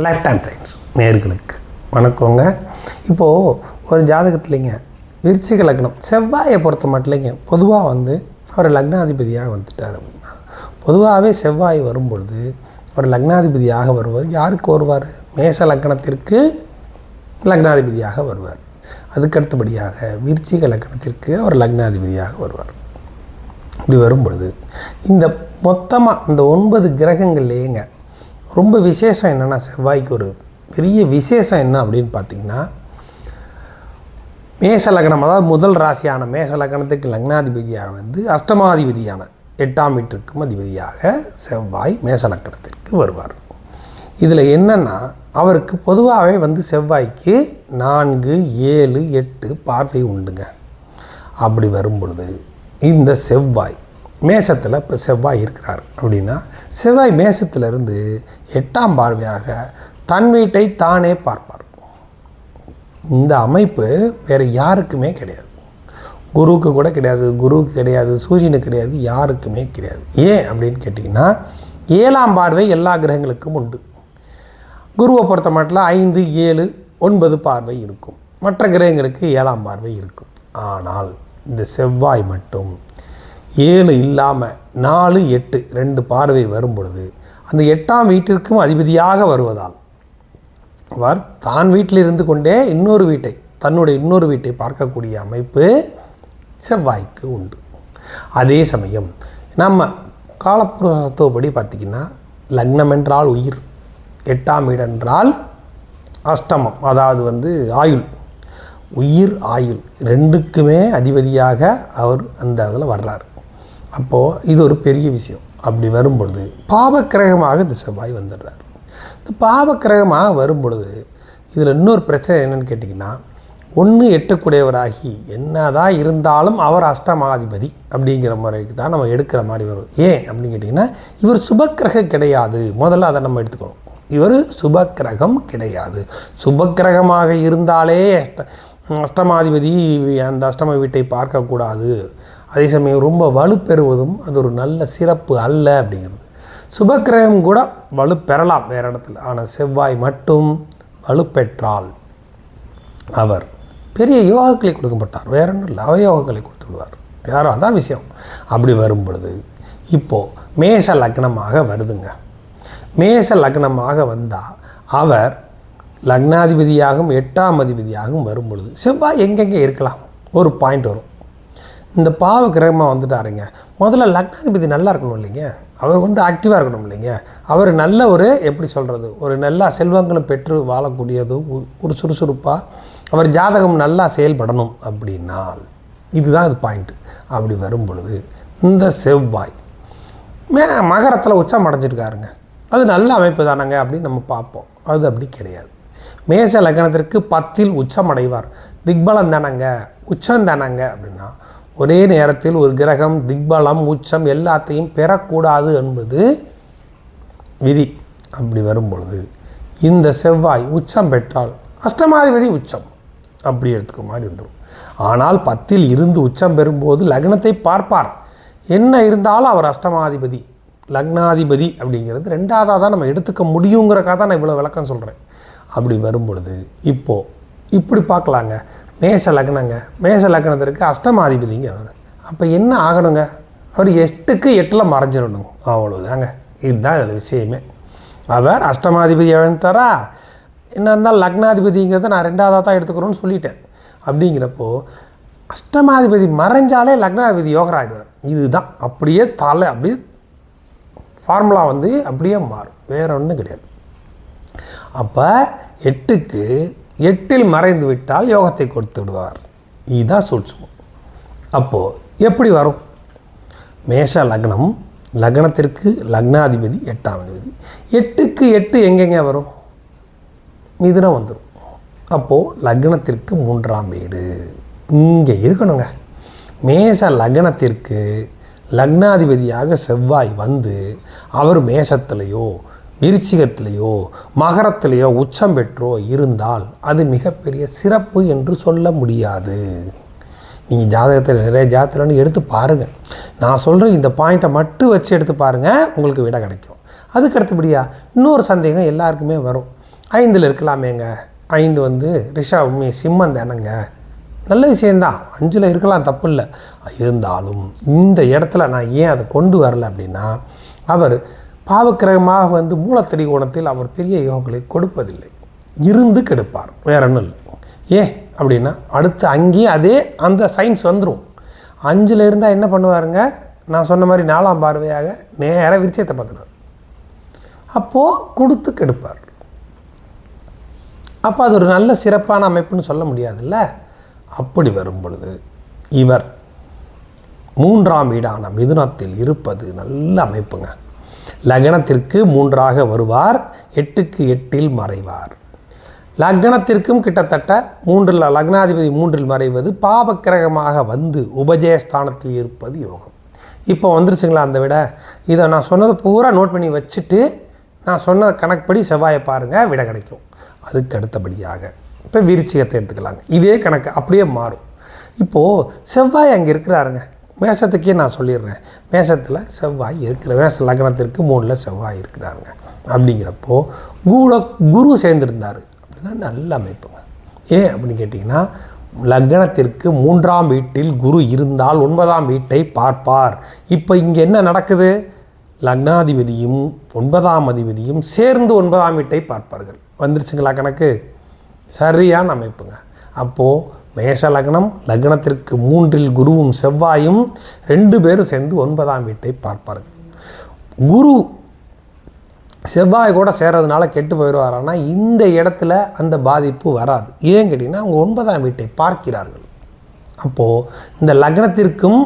Life time science நேர்களுக்கு வணக்கங்க. இப்போது ஒரு ஜாதகத்துலேங்க விருச்சிக லக்னம் செவ்வாயை பொறுத்த மட்டும் பொதுவாக அவர் லக்னாதிபதியாக வந்துட்டார் அப்படின்னா, பொதுவாகவே செவ்வாய் வரும்பொழுது அவர் லக்னாதிபதியாக வருவார். யாருக்கு வருவார்? மேஷ லக்னத்திற்கு லக்னாதிபதியாக வருவார். அதுக்கடுத்தபடியாக விருச்சிக லக்னத்திற்கு அவர் லக்னாதிபதியாக வருவார். இப்படி வரும்பொழுது இந்த மொத்தமாக இந்த 9 கிரகங்கள்லேயேங்க ரொம்ப விசேஷம் என்னென்னா, செவ்வாய்க்கு ஒரு பெரிய விசேஷம் என்ன அப்படின்னு பார்த்திங்கன்னா, மேஷ லக்னம், அதாவது முதல் ராசியான மேஷ லக்னத்துக்கு லக்னாதிபதியாக அஷ்டமாதிபதியான 8ஆம் வீட்டிற்கும் அதிபதியாக செவ்வாய் மேஷ லக்னத்திற்கு வருவார். இதில் என்னென்னா, அவருக்கு பொதுவாகவே செவ்வாய்க்கு 4, 7, 8 பார்வை உண்டுங்க. அப்படி வரும் பொழுது இந்த செவ்வாய் மேஷத்தில் இப்போ செவ்வாய் இருக்கிறார் அப்படின்னா, செவ்வாய் மேஷத்திலிருந்து 8ஆம் பார்வையாக தன் வீட்டை தானே பார்ப்பார். இந்த அமைப்பு வேறு யாருக்குமே கிடையாது. குருவுக்கு கூட கிடையாது, குருவுக்கு கிடையாது, சூரியனுக்கு கிடையாது, யாருக்குமே கிடையாது. ஏன் அப்படின்னு கேட்டிங்கன்னா, 7ஆம் பார்வை எல்லா கிரகங்களுக்கும் உண்டு. குருவை பொறுத்த மட்டும் 5, 7, 9 பார்வை இருக்கும். மற்ற கிரகங்களுக்கு 7ஆம் பார்வை இருக்கும். ஆனால் இந்த செவ்வாய் மட்டும் 7 இல்லாமல் 4, 8 2 பார்வை வரும் பொழுது அந்த 8ஆம் வீட்டிற்கும் அதிபதியாக வருவதால் அவர் தான் வீட்டில் இருந்து கொண்டே தன்னுடைய இன்னொரு வீட்டை பார்க்கக்கூடிய அமைப்பு செவ்வாய்க்கு உண்டு. அதே சமயம் நம்ம காலப்புருஷத்துவப்படி பார்த்திங்கன்னா, லக்னம் என்றால் உயிர், 8ஆம் வீடு என்றால் அஷ்டமம், அதாவது ஆயுள். உயிர் ஆயுள் ரெண்டுக்குமே அதிபதியாக அவர் அந்த அதில் வர்றார். அப்போது இது ஒரு பெரிய விஷயம். அப்படி வரும்பொழுது பாவக்கிரகமாக இந்த செவ்வாய் வந்துடுறார். இந்த பாவக்கிரகமாக வரும்பொழுது இதில் இன்னொரு பிரச்சனை என்னென்னு கேட்டிங்கன்னா, 1 8 என்னதான் இருந்தாலும் அவர் அஷ்டமாதிபதி அப்படிங்கிற முறைக்கு தான் நம்ம எடுக்கிற மாதிரி வரும். ஏன் அப்படின்னு கேட்டிங்கன்னா, இவர் சுபக்கிரகம் கிடையாது. முதல்ல அதை நம்ம எடுத்துக்கணும். இவர் சுபக்கிரகம் கிடையாது. சுபக்கிரகமாக இருந்தாலே அஷ்டமாதிபதி அந்த அஷ்டம வீட்டை பார்க்கக்கூடாது. அதே சமயம் ரொம்ப வலுப்பெறுவதும் அது ஒரு நல்ல சிறப்பு அல்ல அப்படிங்கிறது. சுபக்கிரகம் கூட வலுப்பெறலாம் வேறு இடத்துல. ஆனால் செவ்வாய் மட்டும் வலுப்பெற்றால் அவர் பெரிய யோகங்களை கொடுக்க மாட்டார், வேற ஒன்றும் இல்லை, அவயோகங்களை கொடுத்து விடுவார். யாரும் அதான் விஷயம். அப்படி வரும் பொழுது இப்போது மேஷ லக்னமாக வருதுங்க. மேஷ லக்னமாக வந்தால் அவர் லக்னாதிபதியாகவும் 8ஆம் அதிபதியாகவும் வரும் பொழுது செவ்வாய் எங்கெங்கே இருக்கலாம் ஒரு பாயிண்ட் வரும். இந்த பாவ கிரகமாக வந்துட்டாருங்க, முதல்ல லக்னாதிபதி நல்லா இருக்கணும் இல்லைங்க, அவர் ஆக்டிவாக இருக்கணும் இல்லைங்க, அவர் நல்ல ஒரு நல்ல செல்வங்களும் பெற்று வாழக்கூடியது, ஒரு சுறுசுறுப்பாக அவர் ஜாதகம் நல்லா செயல்படணும் அப்படின்னால் இதுதான் இது பாயிண்ட்டு. அப்படி வரும் பொழுது இந்த செவ்வாய் மகரத்தில் உச்சம் அடைஞ்சிருக்காருங்க, அது நல்ல அமைப்பு தானங்க அப்படின்னு நம்ம பார்ப்போம். அது அப்படி கிடையாது. மேஷ லக்னத்திற்கு 10இல் உச்சம் அடைவார். திக்பலம் தானங்க, உச்சம் தானங்க அப்படின்னா, ஒரே நேரத்தில் ஒரு கிரகம் திக்பலம் உச்சம் எல்லாத்தையும் பெறக்கூடாது என்பது விதி. அப்படி வரும்பொழுது இந்த செவ்வாய் உச்சம் பெற்றால் அஷ்டமாதிபதி உச்சம் அப்படி எடுத்துக்க மாதிரி வந்துடும். ஆனால் 10இல் இருந்து உச்சம் பெறும்போது லக்னத்தை பார்ப்பார். என்ன இருந்தாலும் அவர் அஷ்டமாதிபதி, லக்னாதிபதி அப்படிங்கிறது 2ஆவதாக தான் நம்ம எடுத்துக்க முடியுங்கிறக்காக தான் நான் இவ்வளோ விளக்கம் சொல்கிறேன். அப்படி வரும் பொழுது இப்போது இப்படி பார்க்கலாங்க. மேஷ லக்னங்க, மேஷ லக்னத்திற்கு அஷ்டமாதிபதிங்க அவர். அப்போ என்ன ஆகணுங்க, அவர் 8க்கு 8 மறைஞ்சிடணும், அவ்வளோதாங்க. இதுதான் இதில் விஷயமே. அவர் அஷ்டமாதிபதி எழுந்தாரா, என்ன இருந்தால் லக்னாதிபதிங்கிறத நான் 2ஆவதாக தான் எடுத்துக்கிறோன்னு சொல்லிட்டேன். அப்படிங்கிறப்போ அஷ்டமாதிபதி மறைஞ்சாலே லக்னாதிபதி யோகராகிடுவார். இதுதான் அப்படியே அப்படியே ஃபார்முலா அப்படியே மாறும், வேறு ஒன்றும் கிடையாது. அப்போ 8க்கு 8இல் மறைந்து விட்டால் யோகத்தை கொடுத்து விடுவார். இதுதான் சூட்சுமம். அப்போது எப்படி வரும்? மேஷ லக்னம், லக்னத்திற்கு லக்னாதிபதி 8ஆம் அதிபதி, 8க்கு 8 எங்கெங்க வரும்? மிதுனம் வந்துடும். அப்போது லக்னத்திற்கு 3ஆம் வீடு இங்கே இருக்கணுங்க. மேஷ லக்னத்திற்கு லக்னாதிபதியாக செவ்வாய் அவர் மேஷத்திலேயோ விருச்சிகத்திலேயோ மகரத்திலேயோ உச்சம் பெற்றோ இருந்தால் அது மிகப்பெரிய சிறப்பு என்று சொல்ல முடியாது. நீங்கள் ஜாதகத்தில் நிறைய ஜாதகத்தில் எடுத்து பாருங்கள். நான் சொல்கிற இந்த பாயிண்ட்டை மட்டும் வச்சு எடுத்து பாருங்கள், உங்களுக்கு விடை கிடைக்கும். அதுக்கு அடுத்தபடியாக இன்னொரு சந்தேகம் எல்லாருக்குமே வரும். 5ல் இருக்கலாமேங்க. 5 வந்து ரிஷபம் சிம்மம் தானேங்க, நல்ல விஷயந்தான். 5ல் இருக்கலாம், தப்பு இல்லை. இருந்தாலும் இந்த இடத்துல நான் ஏன் அதை கொண்டு வரல அப்படின்னா, அவர் பாவக்கிரகமாக வந்து மூலத்திரிகோணத்தில் அவர் பெரிய யோகங்களை கொடுப்பதில்லை, இருந்து கெடுப்பார், வேற ஒன்றும் இல்லை. ஏன் அப்படின்னா அடுத்து அங்கேயும் அதே அந்த சயின்ஸ் வந்துடும். 5ல் இருந்தால் என்ன பண்ணுவாருங்க, நான் சொன்ன மாதிரி 4ஆம் பார்வையாக நேராக விருச்சிகத்தை பார்த்துடுவார். அப்போது கொடுத்து கெடுப்பார். அப்போ அது ஒரு நல்ல சிறப்பான அமைப்புன்னு சொல்ல முடியாதுல்ல. அப்படி வரும் பொழுது இவர் 3ஆம் வீடான மிதுனத்தில் இருப்பது நல்ல அமைப்புங்க. லக்னத்திற்கு 3ஆக வருவார், 8க்கு 8ல் மறைவார். லக்னத்திற்கும் கிட்டத்தட்ட 3ல் லக்னாதிபதி 3ல் மறைவது பாபக்கிரகமாக வந்து உபஜயஸ்தானத்தில் இருப்பது யோகம். இப்போ வந்துருச்சுங்களா அந்த விட. இதை நான் சொன்னதை பூரா நோட் பண்ணி வச்சுட்டு நான் சொன்ன கணக்குப்படி செவ்வாயை பாருங்கள், விட கிடைக்கும். அதுக்கு அடுத்தபடியாக இப்போ விருச்சிகத்தை எடுத்துக்கலாங்க. இதே கணக்கு அப்படியே மாறும். இப்போது செவ்வாய் அங்கே இருக்கிறாருங்க, மேஷத்துக்கே நான் சொல்லிடுறேன். மேஷத்தில் செவ்வாய் இருக்கிற, மேஷ லக்னத்திற்கு 3ல் செவ்வாய் இருக்கிறாருங்க. அப்படிங்கிறப்போ குரு சேர்ந்துருந்தார் அப்படின்னா நல்ல அமைப்புங்க. ஏன் அப்படின்னு கேட்டிங்கன்னா, லக்னத்திற்கு 3ஆம் வீட்டில் குரு இருந்தால் 9ஆம் வீட்டை பார்ப்பார். இப்போ இங்கே என்ன நடக்குது, லக்னாதிபதியும் 9ஆம் அதிபதியும் சேர்ந்து 9ஆம் வீட்டை பார்ப்பார்கள். வந்துருச்சுங்களா கணக்கு, சரியான அமைப்புங்க. அப்போது மேஷ லக்னம், லக்னத்திற்கு 3ல் குருவும் செவ்வாயும் 2 பேரும் சேர்ந்து 9ஆம் வீட்டை பார்ப்பார்கள். குரு செவ்வாய் கூட சேர்றதுனால கெட்டு போயிடுவார். ஆனால் இந்த இடத்துல அந்த பாதிப்பு வராது. ஏன் கேட்டிங்கன்னா அவங்க 9ஆம் வீட்டை பார்க்கிறார்கள். அப்போது இந்த லக்னத்திற்கும்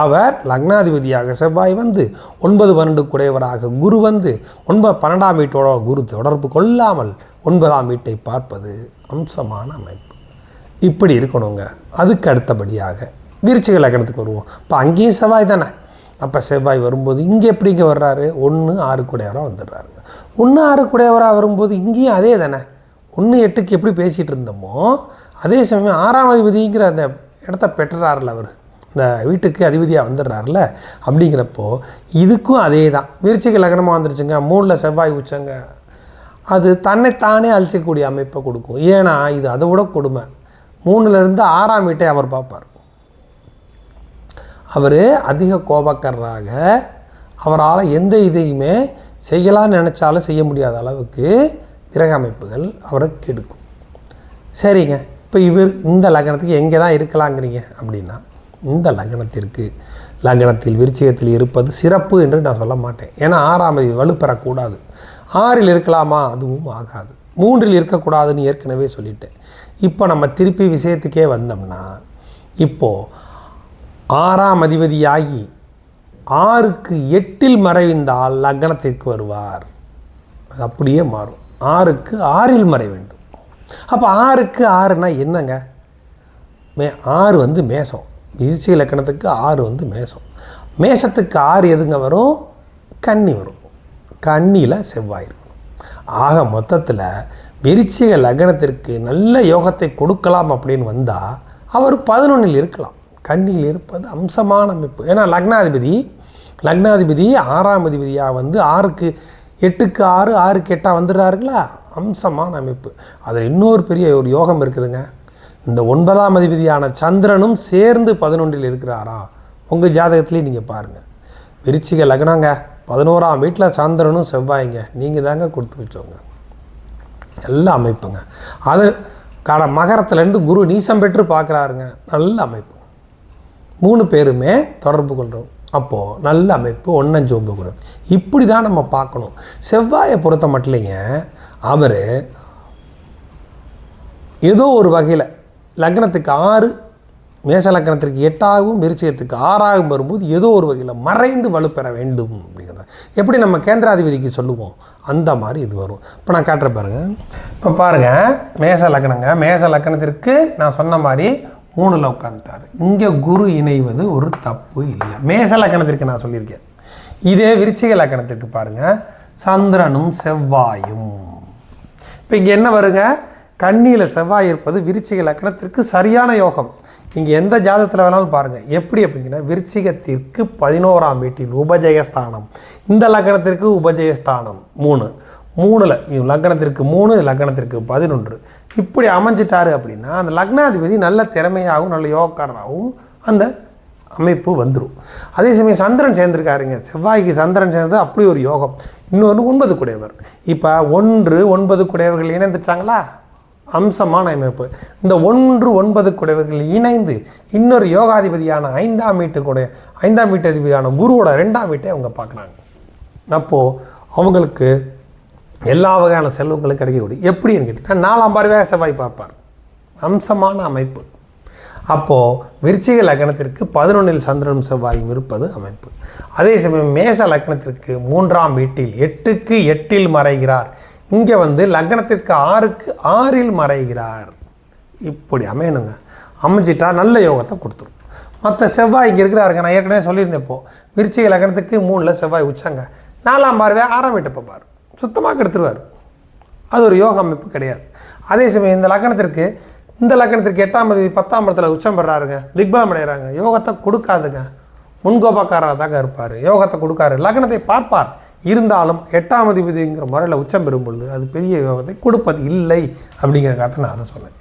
அவர் லக்னாதிபதியாக செவ்வாய் வந்து 9, 12 குடையவராக குரு வந்து 9, 12ஆம் வீட்டோட குரு தொடர்பு கொள்ளாமல் 9ஆம் வீட்டை பார்ப்பது அம்சமான அமைப்பு. இப்படி இருக்கணுங்க. அதுக்கு அடுத்தபடியாக விருச்சிக லக்னத்துக்கு வருவோம். இப்போ அங்கேயும் செவ்வாய் தானே. அப்போ செவ்வாய் வரும்போது இங்கே எப்படிங்க வர்றாரு, 1, 6 குடையவராக வந்துடுறாருங்க. 1, 6 குடையவராக வரும்போது இங்கேயும் அதே தானே. 1, 8க்கு எப்படி பேசிகிட்டு இருந்தோமோ அதே சமயம் 6ஆம் அதிபதிங்கிற அந்த இடத்த பெற்றுறாருல அவர், இந்த வீட்டுக்கு அதிபதியாக வந்துடுறாருல. அப்படிங்கிறப்போ இதுக்கும் அதே தான். விருச்சிக லக்னமாக வந்துருச்சுங்க, 3ல் செவ்வாய் உச்சங்க. அது தன்னைத்தானே அழிச்சக்கூடிய அமைப்பை கொடுக்கும். ஏன்னா இது அதை விட கொடுமை. 3லேருந்து 6ஆம் வீட்டை அவர் பார்ப்பார். அவர் அதிக கோபக்காரராக, அவரால் எந்த இதையுமே செய்யலான்னு நினச்சாலும் செய்ய முடியாத அளவுக்கு கிரக அமைப்புகள் அவரை கெடுக்கும். சரிங்க, இப்போ இவர் இந்த லக்னத்துக்கு எங்கே தான் இருக்கலாங்கிறீங்க அப்படின்னா, இந்த லக்னத்தில் விருச்சிகத்தில் இருப்பது சிறப்பு என்று நான் சொல்ல மாட்டேன். ஏன்னா 6ஆம் அதிபதி வலுப்பெறக்கூடாது. 6ல் இருக்கலாமா, அதுவும் ஆகாது. 3ல் இருக்கக்கூடாதுன்னு ஏற்கனவே சொல்லிட்டேன். இப்போ நம்ம திருப்பி விஷயத்துக்கே வந்தோம்னா, இப்போது 6ஆம் அதிபதியாகி 6க்கு 8ல் மறைந்தால் லக்னத்திற்கு வருவார். அது அப்படியே மாறும். 6க்கு 6ல் மறை வேண்டும். அப்போ 6க்கு 6னா என்னங்க, 6 வந்து மேஷம். விருச்சிக லக்னத்துக்கு 6 வந்து மேஷம். மேஷத்துக்கு 6 எதுங்க வரும், கன்னி வரும். கன்னியில் செவ்வாய் இருக்கும். ஆக மொத்தத்தில் விருச்சிக லக்னத்திற்கு நல்ல யோகத்தை கொடுக்கலாம் அப்படின்னு வந்தால் அவர் 11ல் இருக்கலாம். கன்னியில் இருப்பது அம்சமான அமைப்பு. ஏன்னா லக்னாதிபதி 6ஆம் அதிபதியாக வந்து 6க்கு 8க்கு 6, 6க்கு 8 வந்துடுறாருங்களா, அம்சமான அமைப்பு. அதில் இன்னொரு பெரிய ஒரு யோகம் இருக்குதுங்க. இந்த 9ஆம் அதிபதியான சந்திரனும் சேர்ந்து 11ல் இருக்கிறாரா, உங்கள் ஜாதகத்துலேயும் நீங்கள் பாருங்கள். விருச்சிக லக்னங்க, 11ஆம் வீட்டில் சந்திரனும் செவ்வாய்ங்க, நீங்கள் தாங்க கொடுத்து வச்சோங்க. நல்ல அமைப்புங்க. அது மகரத்துலேருந்து குரு நீசம் பெற்று பார்க்குறாருங்க, நல்ல அமைப்பு. 3 பேருமே தொடர்பு கொள்கிறோம். அப்போது நல்ல அமைப்பு, 1-5 கூட. இப்படி தான் நம்ம பார்க்கணும். செவ்வாயை பொறுத்த மட்டும் அவர் ஏதோ ஒரு வகையில் லக்னத்துக்கு 6, மேஷ லக்னத்திற்கு 8ஆகவும் விருச்சிகத்துக்கு 6ஆகவும் வரும்போது ஏதோ ஒரு வகையில் மறைந்து வலுப்பெற வேண்டும் அப்படிங்கிறத எப்படி நம்ம கேந்திராதிபதிக்கு சொல்லுவோம், அந்த மாதிரி இது வரும். இப்போ நான் காட்டுற பாருங்கள். இப்போ பாருங்கள், மேஷ லக்னங்க, மேஷ லக்னத்திற்கு நான் சொன்ன மாதிரி 3ல் உட்காந்துட்டார். இங்கே குரு இணைவது ஒரு தப்பு இல்லை. மேஷ லக்னத்திற்கு நான் சொல்லியிருக்கேன். இதே விருச்சிக லக்னத்திற்கு பாருங்கள், சந்திரனும் செவ்வாயும். இப்போ இங்கே என்ன வருங்க, கன்னியில் செவ்வாய் இருப்பது விருச்சிக லக்னத்திற்கு சரியான யோகம். நீங்கள் எந்த ஜாதகத்தில் வேணாலும் பாருங்கள். எப்படி அப்படிங்கன்னா, விருச்சிகத்திற்கு 11ஆம் வீட்டில் உபஜயஸ்தானம், இந்த லக்னத்திற்கு உபஜயஸ்தானம் 3, 3ல் லக்னத்திற்கு 3, லக்னத்திற்கு 11 இப்படி அமைஞ்சிட்டாரு அப்படின்னா அந்த லக்னாதிபதி நல்ல திறமையாகவும் நல்ல யோகக்காரனாகவும் அந்த அமைப்பு வந்துடும். அதே சமயம் சந்திரன் சேர்ந்துருக்காருங்க, செவ்வாய்க்கு சந்திரன் சேர்ந்தது அப்படி ஒரு யோகம். இன்னொன்று 9 குடையவர். இப்போ 1, 9 குடையவர்கள் இணைந்துட்டாங்களா, அம்சமான அமைப்பு. இந்த 1, 9 குடையவர்கள் இணைந்து இன்னொரு யோகாதிபதியான 5ஆம் வீட்டு அதிபதியான குருவோட 2ஆம் வீட்டை அவங்க பார்க்குறாங்க. அப்போது அவங்களுக்கு எல்லா வகையான செல்வங்களும் கிடைக்கக்கூடிய எப்படின்னு கேட்டிங்கன்னா 4ஆம் பார்வையாக செவ்வாய் பார்ப்பார், அம்சமான அமைப்பு. அப்போது விருச்சிக லக்னத்திற்கு 11ல் சந்திரனும் செவ்வாயும் இருப்பது அமைப்பு. அதே சமயம் மேச லக்னத்திற்கு 3ஆம் வீட்டில் 8க்கு 8ல் மறைகிறார். இங்கே லக்னத்திற்கு 6க்கு 6ல் மறைகிறார். இப்படி அமையணுங்க. அமைஞ்சிட்டா நல்ல யோகத்தை கொடுத்துரும். மற்ற செவ்வாய் இங்கே இருக்கிறாருங்க, நான் ஏற்கனவே சொல்லியிருந்தேன். இப்போது விருச்சிக லக்னத்துக்கு 3ல் செவ்வாய் உச்சாங்க, 4ஆம் பார்வையாக 6ஆம் வீட்டை பார்ப்பார், சுத்தமாக எடுத்துருவார். அது ஒரு யோக அமைப்பு கிடையாது. அதே சமயம் இந்த லக்னத்திற்கு 8ஆம் தேதி 10ஆம் இடத்துல உச்சம் பெறாருங்க, திக்பலம் அடைகிறாங்க, யோகத்தை கொடுக்காதுங்க. முன்கோபக்காரராக தாங்க இருப்பார், யோகத்தை கொடுக்காரு. லக்னத்தை பார்ப்பார், இருந்தாலும் 8ஆம் அதிபதிங்கிற முறையில் உச்சம் பெறும் பொழுது அது பெரிய யோகத்தை கொடுப்பது இல்லை அப்படிங்கிறக்காக நான் அதை சொன்னேன்.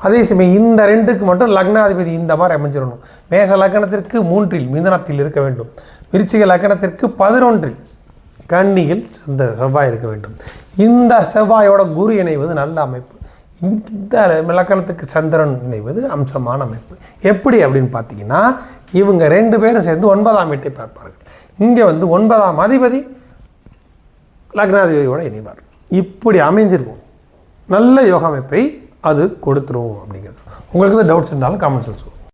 அதே சமயம் இந்த 2க்கு மட்டும் லக்னாதிபதி இந்த மாதிரி அமைஞ்சிடணும். மேச லக்னத்திற்கு 3ல் மிதுனத்தில் இருக்க வேண்டும். விருச்சிக லக்னத்திற்கு 11ல் கன்னியில் இந்த செவ்வாய் இருக்க வேண்டும். இந்த செவ்வாயோட குரு இணைவது நல்ல அமைப்பு. இந்த லக்னத்துக்கு சந்திரன் இணைவது அம்சமான அமைப்பு. எப்படி அப்படின்னு பார்த்தீங்கன்னா, இவங்க 2 பேரும் சேர்ந்து 9ஆம் வீட்டை பார்ப்பார்கள். இங்கே 9ஆம் அதிபதி லக்னாதிபதியோட இணைவார். இப்படி அமைஞ்சிருக்கும். நல்ல யோக அமைப்பை அது கொடுத்துரும் அப்படிங்கிறது. உங்களுக்கு டவுட்ஸ் இருந்தாலும் காமெண்ட்ஸில் சொல்லுங்கள்.